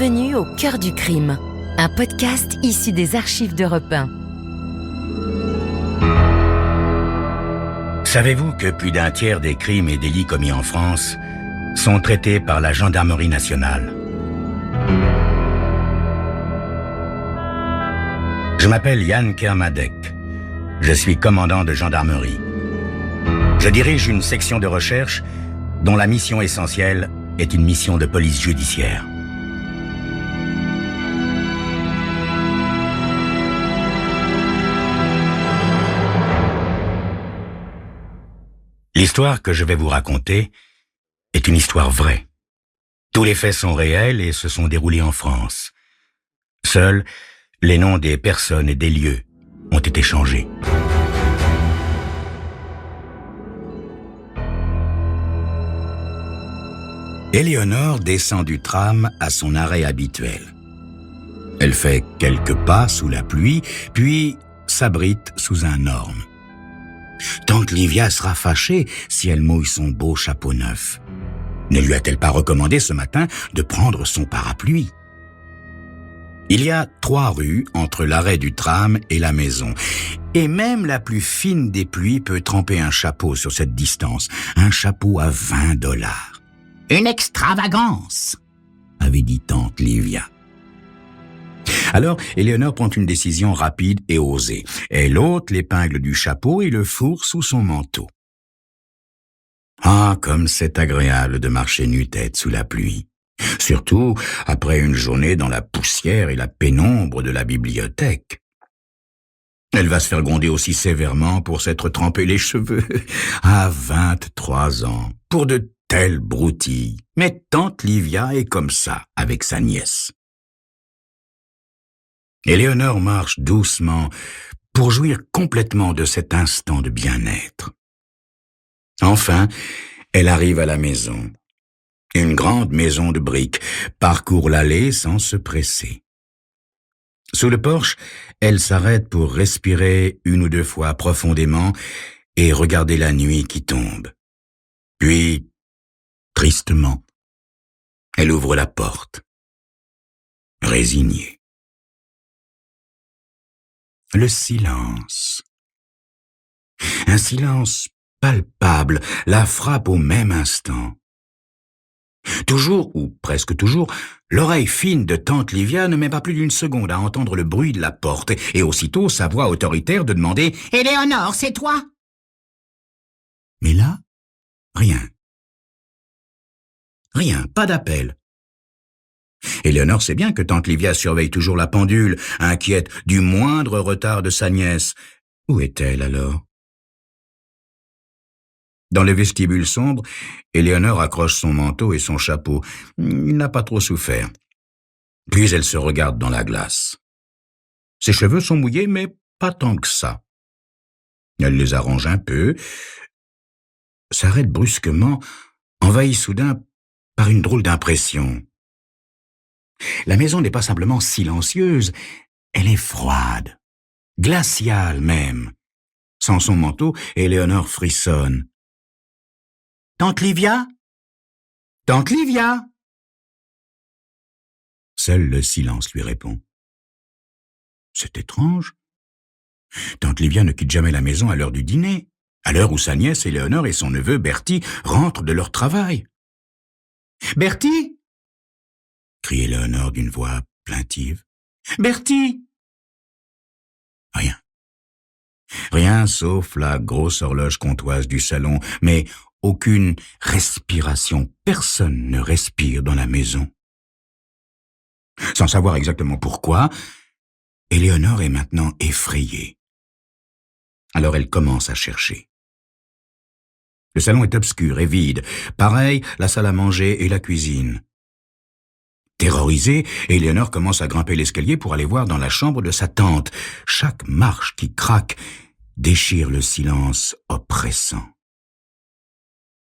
Bienvenue au cœur du crime, un podcast issu des archives d'Europe 1. Savez-vous que plus d'un tiers des crimes et délits commis en France sont traités par la gendarmerie nationale? Je m'appelle Yann Kermadec. Je suis commandant de gendarmerie. Je dirige une section de recherche dont la mission essentielle est une mission de police judiciaire. L'histoire que je vais vous raconter est une histoire vraie. Tous les faits sont réels et se sont déroulés en France. Seuls, les noms des personnes et des lieux ont été changés. Éléonore descend du tram à son arrêt habituel. Elle fait quelques pas sous la pluie, puis s'abrite sous un orme. Tante Livia sera fâchée si elle mouille son beau chapeau neuf. Ne lui a-t-elle pas recommandé ce matin de prendre son parapluie? Il y a 3 rues entre l'arrêt du tram et la maison. Et même la plus fine des pluies peut tremper un chapeau sur cette distance. Un chapeau à $20. Une extravagance, avait dit tante Livia. Alors, Éléonore prend une décision rapide et osée. Elle ôte l'épingle du chapeau et le fourre sous son manteau. Ah, comme c'est agréable de marcher nu-tête sous la pluie. Surtout après une journée dans la poussière et la pénombre de la bibliothèque. Elle va se faire gronder aussi sévèrement pour s'être trempé les cheveux. À 23 ans, pour de telles broutilles. Mais tante Livia est comme ça avec sa nièce. Éléonore marche doucement pour jouir complètement de cet instant de bien-être. Enfin, elle arrive à la maison. Une grande maison de briques parcourt l'allée sans se presser. Sous le porche, elle s'arrête pour respirer 1 ou 2 fois profondément et regarder la nuit qui tombe. Puis, tristement, elle ouvre la porte, résignée. Le silence. Un silence palpable la frappe au même instant. Toujours, ou presque toujours, l'oreille fine de tante Livia ne met pas plus d'1 seconde à entendre le bruit de la porte, et aussitôt sa voix autoritaire de demander « Éléonore, c'est toi ?» Mais là, rien. Rien, pas d'appel. Éléonore sait bien que tante Livia surveille toujours la pendule, inquiète du moindre retard de sa nièce. Où est-elle alors? Dans le vestibule sombre, Éléonore accroche son manteau et son chapeau. Il n'a pas trop souffert. Puis elle se regarde dans la glace. Ses cheveux sont mouillés, mais pas tant que ça. Elle les arrange un peu, s'arrête brusquement, envahie soudain par une drôle d'impression. La maison n'est pas simplement silencieuse, elle est froide, glaciale même. Sans son manteau, Éléonore frissonne. « Tante Livia? Tante Livia ?» Seul le silence lui répond. C'est étrange. Tante Livia ne quitte jamais la maison à l'heure du dîner, à l'heure où sa nièce Éléonore et son neveu Bertie rentrent de leur travail. « Bertie !» crie Éléonore d'une voix plaintive. « Bertie !» Rien. Rien sauf la grosse horloge comptoise du salon, mais aucune respiration. Personne ne respire dans la maison. Sans savoir exactement pourquoi, Éléonore est maintenant effrayée. Alors elle commence à chercher. Le salon est obscur et vide. Pareil, la salle à manger et la cuisine. Terrorisée, Éléonore commence à grimper l'escalier pour aller voir dans la chambre de sa tante. Chaque marche qui craque déchire le silence oppressant.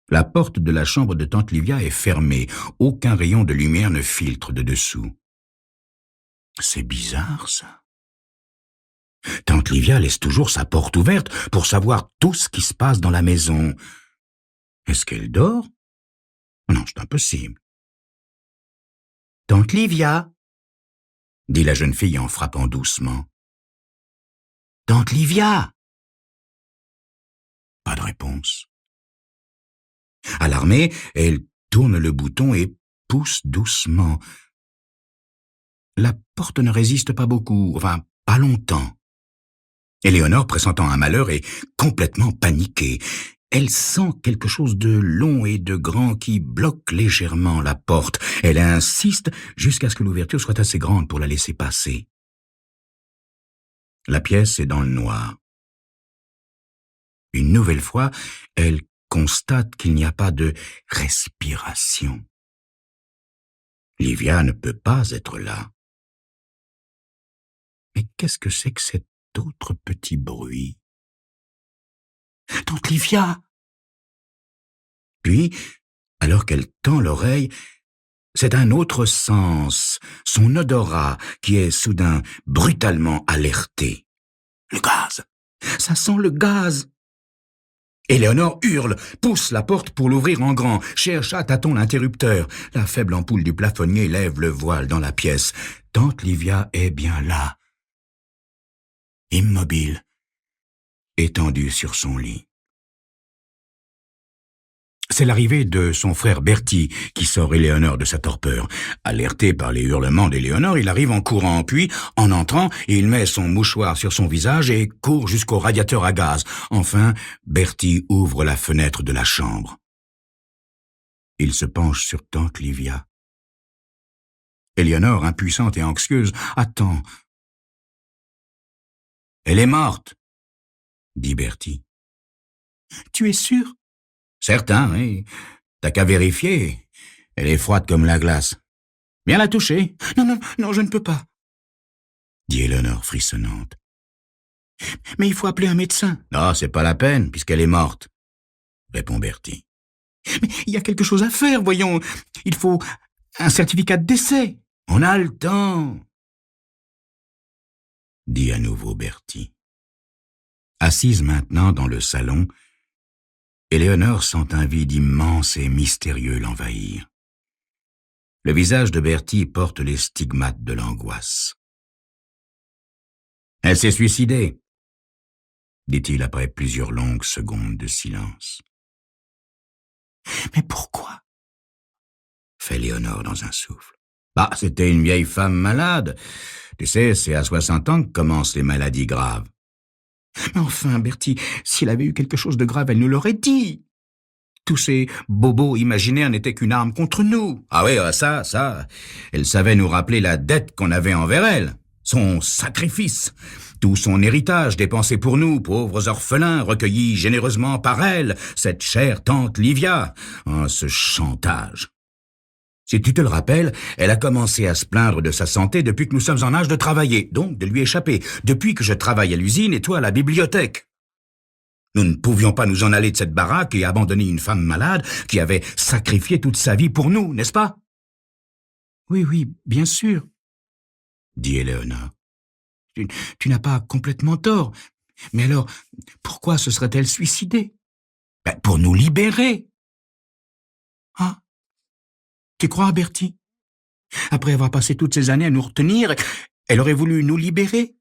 La porte de la chambre de tante Livia est fermée. Aucun rayon de lumière ne filtre de dessous. C'est bizarre, ça. Tante Livia laisse toujours sa porte ouverte pour savoir tout ce qui se passe dans la maison. Est-ce qu'elle dort? Non, c'est impossible. Tante Livia, dit la jeune fille en frappant doucement. Tante Livia. Pas de réponse. Alarmée, elle tourne le bouton et pousse doucement. La porte ne résiste pas beaucoup, enfin, pas longtemps. Éléonore, pressentant un malheur, est complètement paniquée. Elle sent quelque chose de long et de grand qui bloque légèrement la porte. Elle insiste jusqu'à ce que l'ouverture soit assez grande pour la laisser passer. La pièce est dans le noir. Une nouvelle fois, elle constate qu'il n'y a pas de respiration. Livia ne peut pas être là. Mais qu'est-ce que c'est que cet autre petit bruit? Tante Livia! Puis, alors qu'elle tend l'oreille, c'est un autre sens, son odorat, qui est soudain brutalement alerté. Le gaz! Ça sent le gaz! Éléonore hurle, pousse la porte pour l'ouvrir en grand, cherche à tâtons l'interrupteur. La faible ampoule du plafonnier lève le voile dans la pièce. Tante Livia est bien là, immobile, étendue sur son lit. C'est l'arrivée de son frère Bertie qui sort Éléonore de sa torpeur. Alerté par les hurlements d'Éléonore, il arrive en courant, puis, en entrant, il met son mouchoir sur son visage et court jusqu'au radiateur à gaz. Enfin, Bertie ouvre la fenêtre de la chambre. Il se penche sur tante Livia. Éléonore, impuissante et anxieuse, attend. « Elle est morte, » dit Bertie. « Tu es sûr ?» « Certain, oui. T'as qu'à vérifier. Elle est froide comme la glace. Viens la toucher. »« Non, je ne peux pas, » dit Éléonore frissonnante. « Mais il faut appeler un médecin. »« Non, c'est pas la peine, puisqu'elle est morte, » répond Bertie. « Mais il y a quelque chose à faire, voyons. Il faut un certificat de décès. »« On a le temps, » dit à nouveau Bertie. Assise maintenant dans le salon, Éléonore sent un vide immense et mystérieux l'envahir. Le visage de Bertie porte les stigmates de l'angoisse. « Elle s'est suicidée, » dit-il après plusieurs longues secondes de silence. « Mais pourquoi ?» fait Éléonore dans un souffle. « Bah, c'était une vieille femme malade. Tu sais, c'est à 60 ans que commencent les maladies graves. » Mais enfin, Bertie, si elle avait eu quelque chose de grave, elle nous l'aurait dit. Tous ces bobos imaginaires n'étaient qu'une arme contre nous. Ah oui, ça, elle savait nous rappeler la dette qu'on avait envers elle, son sacrifice, tout son héritage dépensé pour nous, pauvres orphelins, recueillis généreusement par elle, cette chère tante Livia. Ah, ce chantage. Si tu te le rappelles, elle a commencé à se plaindre de sa santé depuis que nous sommes en âge de travailler, donc de lui échapper, depuis que je travaille à l'usine et toi à la bibliothèque. Nous ne pouvions pas nous en aller de cette baraque et abandonner une femme malade qui avait sacrifié toute sa vie pour nous, n'est-ce pas? Oui, bien sûr, dit Éléonore. Tu n'as pas complètement tort, mais alors, pourquoi se serait-elle suicidée? Pour nous libérer. Ah? Tu crois, Bertie? Après avoir passé toutes ces années à nous retenir, elle aurait voulu nous libérer?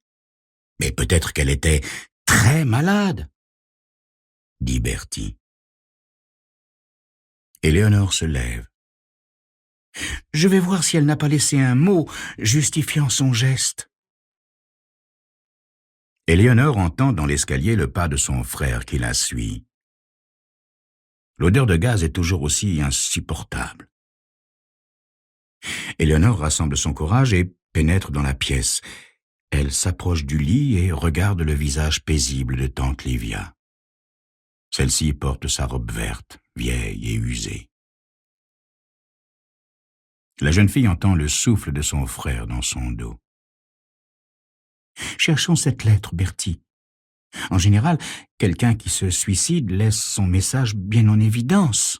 Mais peut-être qu'elle était très malade, dit Bertie. Éléonore se lève. Je vais voir si elle n'a pas laissé un mot justifiant son geste. Éléonore entend dans l'escalier le pas de son frère qui la suit. L'odeur de gaz est toujours aussi insupportable. Éléonore rassemble son courage et pénètre dans la pièce. Elle s'approche du lit et regarde le visage paisible de tante Livia. Celle-ci porte sa robe verte, vieille et usée. La jeune fille entend le souffle de son frère dans son dos. « Cherchons cette lettre, Bertie. En général, quelqu'un qui se suicide laisse son message bien en évidence. »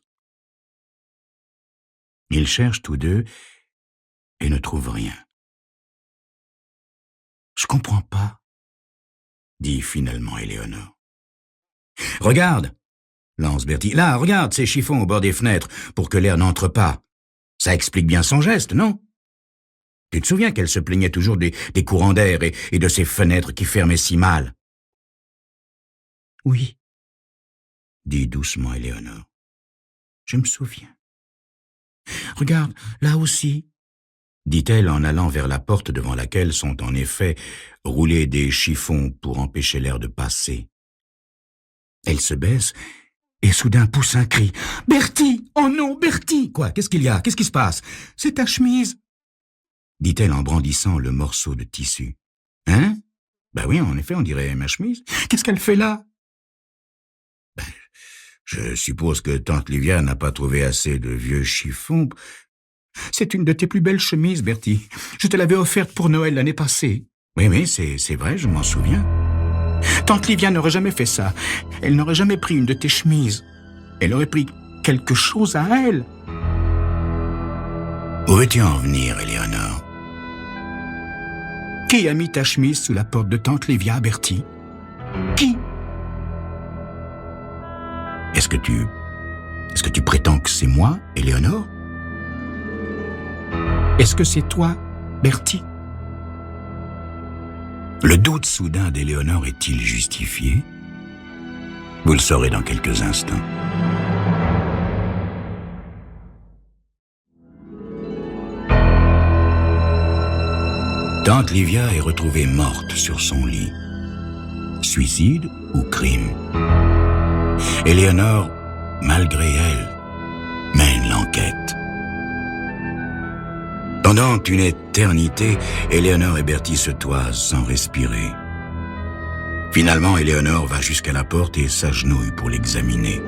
Ils cherchent tous deux et ne trouvent rien. « Je comprends pas, » dit finalement Éléonore. « Regarde, » lance Bertie. « Là, regarde ces chiffons au bord des fenêtres pour que l'air n'entre pas. Ça explique bien son geste, non ? Tu te souviens qu'elle se plaignait toujours des courants d'air et de ses fenêtres qui fermaient si mal? Oui, dit doucement Éléonore. Je me souviens. Regarde, là aussi, dit-elle en allant vers la porte devant laquelle sont en effet roulés des chiffons pour empêcher l'air de passer. Elle se baisse et soudain pousse un cri. « Bertie! Oh non, Bertie !»« Quoi? Qu'est-ce qu'il y a? Qu'est-ce qui se passe? C'est ta chemise !» dit-elle en brandissant le morceau de tissu. « Hein? Ben oui, en effet, on dirait ma chemise. Qu'est-ce qu'elle fait là? » Ben, je suppose que tante Livia n'a pas trouvé assez de vieux chiffons. C'est une de tes plus belles chemises, Bertie. Je te l'avais offerte pour Noël l'année passée. Oui, c'est vrai, je m'en souviens. Tante Livia n'aurait jamais fait ça. Elle n'aurait jamais pris une de tes chemises. Elle aurait pris quelque chose à elle. Où veux-tu en venir, Éléonore? Qui a mis ta chemise sous la porte de tante Livia, Bertie? Qui? Est-ce que tu prétends que c'est moi, Éléonore? Est-ce que c'est toi, Bertie? Le doute soudain d'Éléonore est-il justifié? Vous le saurez dans quelques instants. Tante Livia est retrouvée morte sur son lit. Suicide ou crime? Éléonore, malgré elle, mène l'enquête. Pendant une éternité, Éléonore et Bertie se toisent sans respirer. Finalement, Éléonore va jusqu'à la porte et s'agenouille pour l'examiner.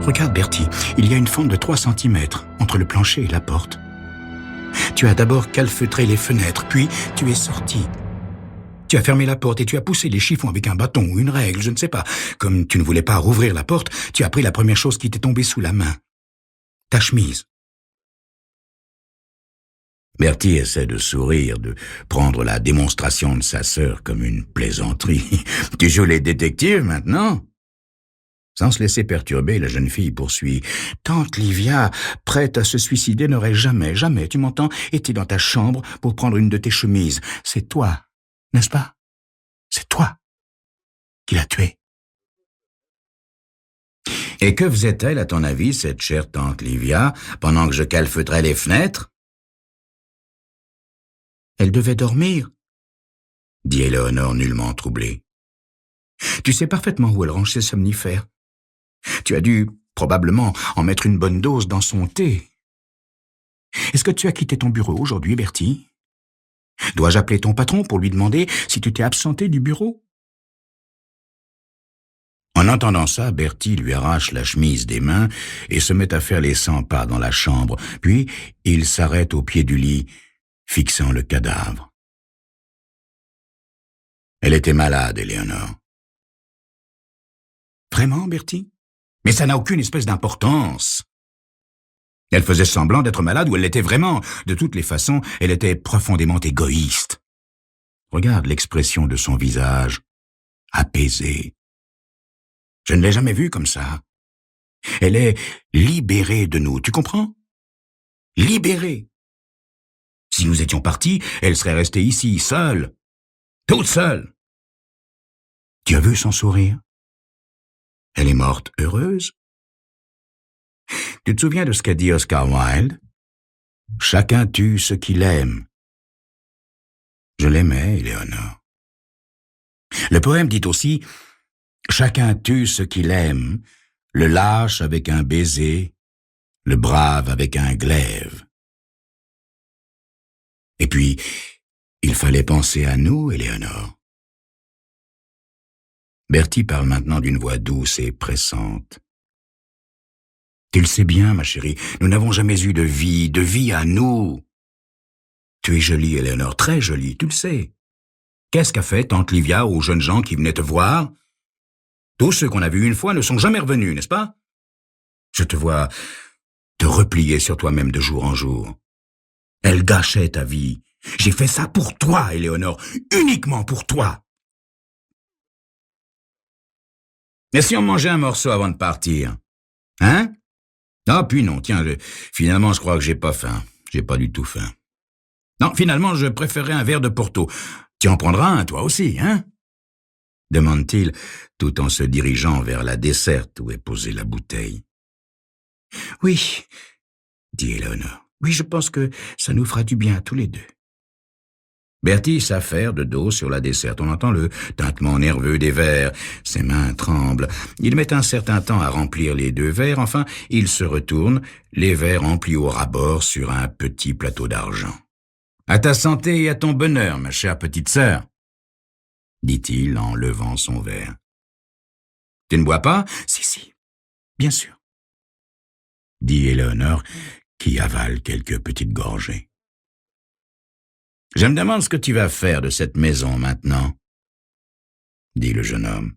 Regarde, Bertie, il y a une fente de 3 centimètres entre le plancher et la porte. Tu as d'abord calfeutré les fenêtres, puis tu es sorti. Tu as fermé la porte et tu as poussé les chiffons avec un bâton ou une règle, je ne sais pas. Comme tu ne voulais pas rouvrir la porte, tu as pris la première chose qui t'est tombée sous la main. Ta chemise. Bertie essaie de sourire, de prendre la démonstration de sa sœur comme une plaisanterie. « Tu joues les détectives maintenant ?» Sans se laisser perturber, la jeune fille poursuit. « Tante Livia, prête à se suicider, n'aurait jamais, tu m'entends, été dans ta chambre pour prendre une de tes chemises. C'est toi, n'est-ce pas? C'est toi qui l'as tuée. » Et que faisait-elle, à ton avis, cette chère tante Livia, pendant que je calfeutrais les fenêtres? Elle devait dormir, dit Éléonore nullement troublée. Tu sais parfaitement où elle range ses somnifères. Tu as dû, probablement, en mettre une bonne dose dans son thé. Est-ce que tu as quitté ton bureau aujourd'hui, Bertie? Dois-je appeler ton patron pour lui demander si tu t'es absenté du bureau? En entendant ça, Bertie lui arrache la chemise des mains et se met à faire les 100 pas dans la chambre. Puis, il s'arrête au pied du lit, fixant le cadavre. Elle était malade, Éléonore. Vraiment, Bertie? Mais ça n'a aucune espèce d'importance. Elle faisait semblant d'être malade ou elle l'était vraiment. De toutes les façons, elle était profondément égoïste. Regarde l'expression de son visage, apaisé. Je ne l'ai jamais vue comme ça. Elle est libérée de nous, tu comprends? Libérée. Si nous étions partis, elle serait restée ici, seule. Toute seule. Tu as vu son sourire? Elle est morte heureuse. Tu te souviens de ce qu'a dit Oscar Wilde? Chacun tue ce qu'il aime. Je l'aimais, Éléonore. Le poème dit aussi chacun tue ce qu'il aime, le lâche avec un baiser, le brave avec un glaive. Et puis, il fallait penser à nous, Éléonore. Bertie parle maintenant d'une voix douce et pressante. Tu le sais bien, ma chérie, nous n'avons jamais eu de vie à nous. Tu es jolie, Éléonore, très jolie, tu le sais. Qu'est-ce qu'a fait tante Livia aux jeunes gens qui venaient te voir? Tous ceux qu'on a vus une fois ne sont jamais revenus, n'est-ce pas? Je te vois te replier sur toi-même de jour en jour. Elle gâchait ta vie. J'ai fait ça pour toi, Éléonore, uniquement pour toi. Et si on mangeait un morceau avant de partir? Hein? Ah, puis non, tiens, finalement, je crois que j'ai pas faim. j'ai pas du tout faim. Non, finalement, je préférerais un verre de Porto. Tu en prendras un, toi aussi, hein? Demande-t-il, tout en se dirigeant vers la desserte où est posée la bouteille. Oui, dit Éléonore. Oui, je pense que ça nous fera du bien tous les deux. Bertie s'affaire de dos sur la desserte. On entend le tintement nerveux des verres. Ses mains tremblent. Il met un certain temps à remplir les 2 verres. Enfin, il se retourne, les verres remplis au ras-bord sur un petit plateau d'argent. « À ta santé et à ton bonheur, ma chère petite sœur », dit-il en levant son verre. « Tu ne bois pas ?»« Si, bien sûr, » dit Éléonore, qui avale quelques petites gorgées. « Je me demande ce que tu vas faire de cette maison maintenant, » dit le jeune homme.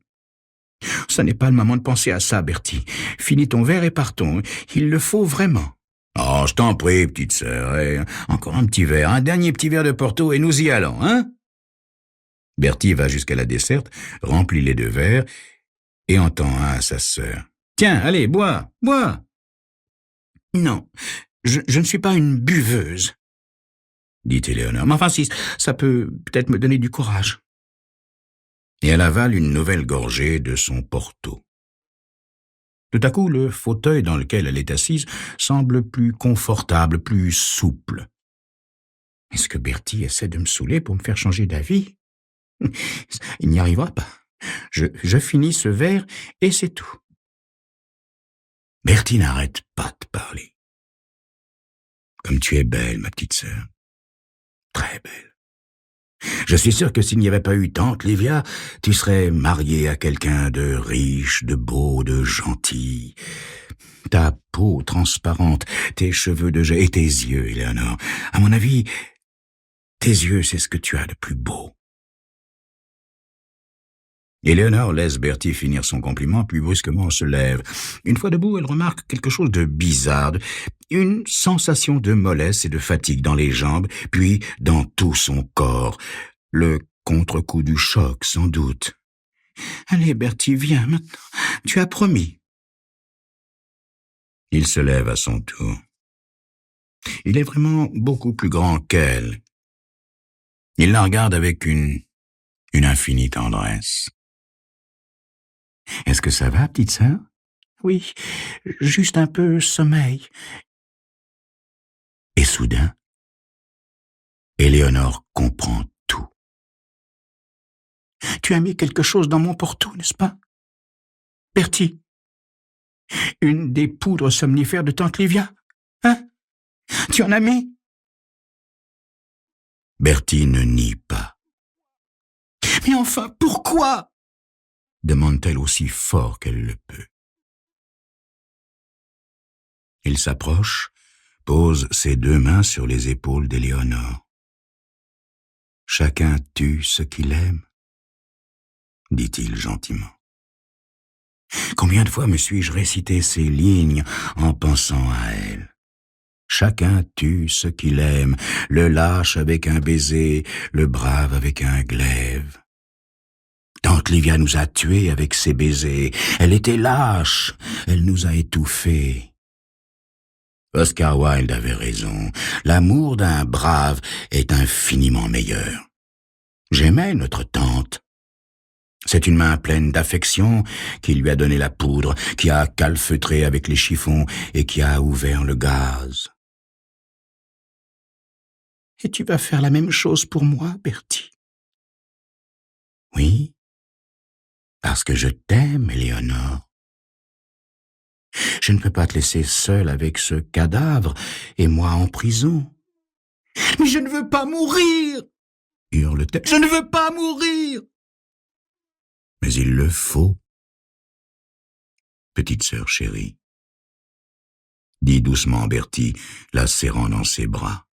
« Ce n'est pas le moment de penser à ça, Bertie. Finis ton verre et partons. Il le faut vraiment. »« Oh, je t'en prie, petite sœur. Et encore un petit verre, un dernier petit verre de Porto et nous y allons, hein ?» Bertie va jusqu'à la desserte, remplit les 2 verres et en tend un à sa sœur. « Tiens, allez, bois. » « Non, je ne suis pas une buveuse, » dit Éléonore. « Mais enfin, si, ça peut peut-être me donner du courage. » Et elle avale une nouvelle gorgée de son Porto. Tout à coup, le fauteuil dans lequel elle est assise semble plus confortable, plus souple. Est-ce que Bertie essaie de me saouler pour me faire changer d'avis? Il n'y arrivera pas. Je finis ce verre et c'est tout. Bertie n'arrête pas de parler. Comme tu es belle, ma petite sœur. Très belle. Je suis sûr que s'il n'y avait pas eu tante Livia, tu serais mariée à quelqu'un de riche, de beau, de gentil. Ta peau transparente, tes cheveux de jet et tes yeux, Éléonore. À mon avis, tes yeux, c'est ce que tu as de plus beau. Éléonore laisse Bertie finir son compliment, puis brusquement se lève. Une fois debout, elle remarque quelque chose de bizarre, une sensation de mollesse et de fatigue dans les jambes, puis dans tout son corps. Le contre-coup du choc, sans doute. « Allez, Bertie, viens maintenant. Tu as promis. » Il se lève à son tour. Il est vraiment beaucoup plus grand qu'elle. Il la regarde avec une infinie tendresse. « Est-ce que ça va, petite sœur? »« Oui, juste un peu sommeil. » Et soudain, Éléonore comprend tout. « Tu as mis quelque chose dans mon Porto, n'est-ce pas? Bertie, une des poudres somnifères de tante Livia, hein? Tu en as mis? » Bertie ne nie pas. « Mais enfin, pourquoi? » demande-t-elle aussi fort qu'elle le peut. Il s'approche, pose ses 2 mains sur les épaules d'Éléonore. « Chacun tue ce qu'il aime, » dit-il gentiment. Combien de fois me suis-je récité ces lignes en pensant à elle? Chacun tue ce qu'il aime, le lâche avec un baiser, le brave avec un glaive. Tante Livia nous a tués avec ses baisers. Elle était lâche, elle nous a étouffés. Oscar Wilde avait raison. L'amour d'un brave est infiniment meilleur. J'aimais notre tante. C'est une main pleine d'affection qui lui a donné la poudre, qui a calfeutré avec les chiffons et qui a ouvert le gaz. Et tu vas faire la même chose pour moi, Bertie? Oui. Parce que je t'aime, Éléonore. Je ne peux pas te laisser seule avec ce cadavre et moi en prison. « Mais je ne veux pas mourir !» hurle-t-elle. « Je ne veux pas mourir !» Mais il le faut. Petite sœur chérie, dit doucement Bertie, la serrant dans ses bras.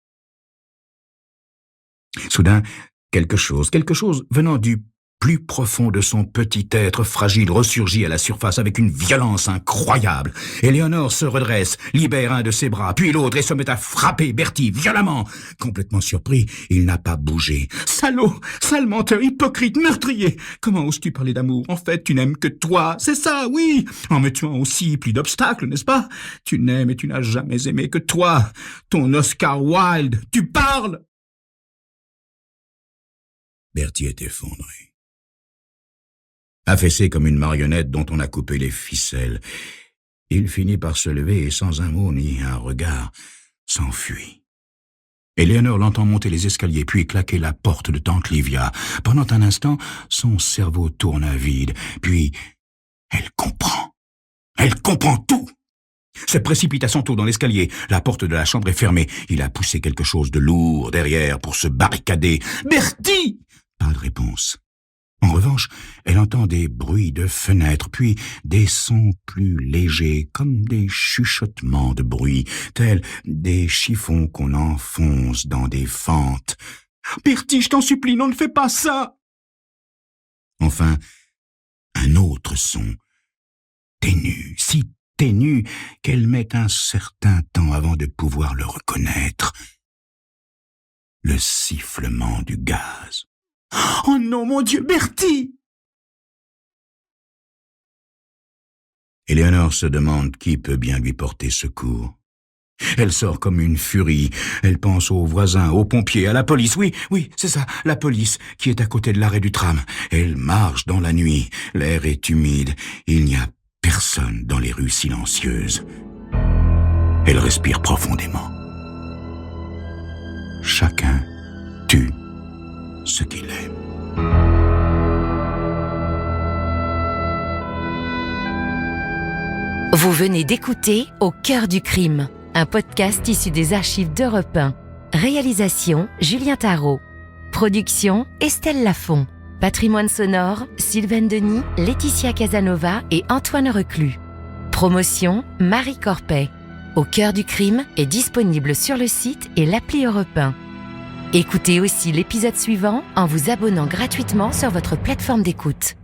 Soudain, quelque chose venant du plus profond de son petit être fragile ressurgit à la surface avec une violence incroyable. Éléonore se redresse, libère un de ses bras, puis l'autre et se met à frapper Bertie violemment. Complètement surpris, il n'a pas bougé. « Salaud, sale menteur, hypocrite, meurtrier! Comment oses-tu parler d'amour? En fait, tu n'aimes que toi, c'est ça, oui! En me tuant aussi, plus d'obstacles, n'est-ce pas? Tu n'aimes et tu n'as jamais aimé que toi, ton Oscar Wilde, tu parles !» Bertie est effondré. Affaissé comme une marionnette dont on a coupé les ficelles, il finit par se lever et sans un mot ni un regard, s'enfuit. Éléonore l'entend monter les escaliers puis claquer la porte de tante Livia. Pendant un instant, son cerveau tourne à vide, puis elle comprend. Elle comprend tout. Se précipite à son tour dans l'escalier. La porte de la chambre est fermée. Il a poussé quelque chose de lourd derrière pour se barricader. « Bertie !» Pas de réponse. En revanche, elle entend des bruits de fenêtres, puis des sons plus légers, comme des chuchotements de bruit, tels des chiffons qu'on enfonce dans des fentes. « Bertie, je t'en supplie, non, ne fais pas ça !» Enfin, un autre son, ténu, si ténu qu'elle met un certain temps avant de pouvoir le reconnaître. Le sifflement du gaz. « Oh non, mon Dieu, Bertie !» Éléonore se demande qui peut bien lui porter secours. Elle sort comme une furie. Elle pense aux voisins, aux pompiers, à la police. Oui, c'est ça, la police, qui est à côté de l'arrêt du tram. Elle marche dans la nuit. L'air est humide. Il n'y a personne dans les rues silencieuses. Elle respire profondément. Chacun tue ce qu'il aime. Vous venez d'écouter Au cœur du crime, un podcast issu des archives d'Europe 1. Réalisation Julien Tarot. Production Estelle Lafont. Patrimoine sonore Sylvaine Denis, Laetitia Casanova et Antoine Reclus. Promotion Marie Corpet. Au cœur du crime est disponible sur le site et l'appli Europe 1. Écoutez aussi l'épisode suivant en vous abonnant gratuitement sur votre plateforme d'écoute.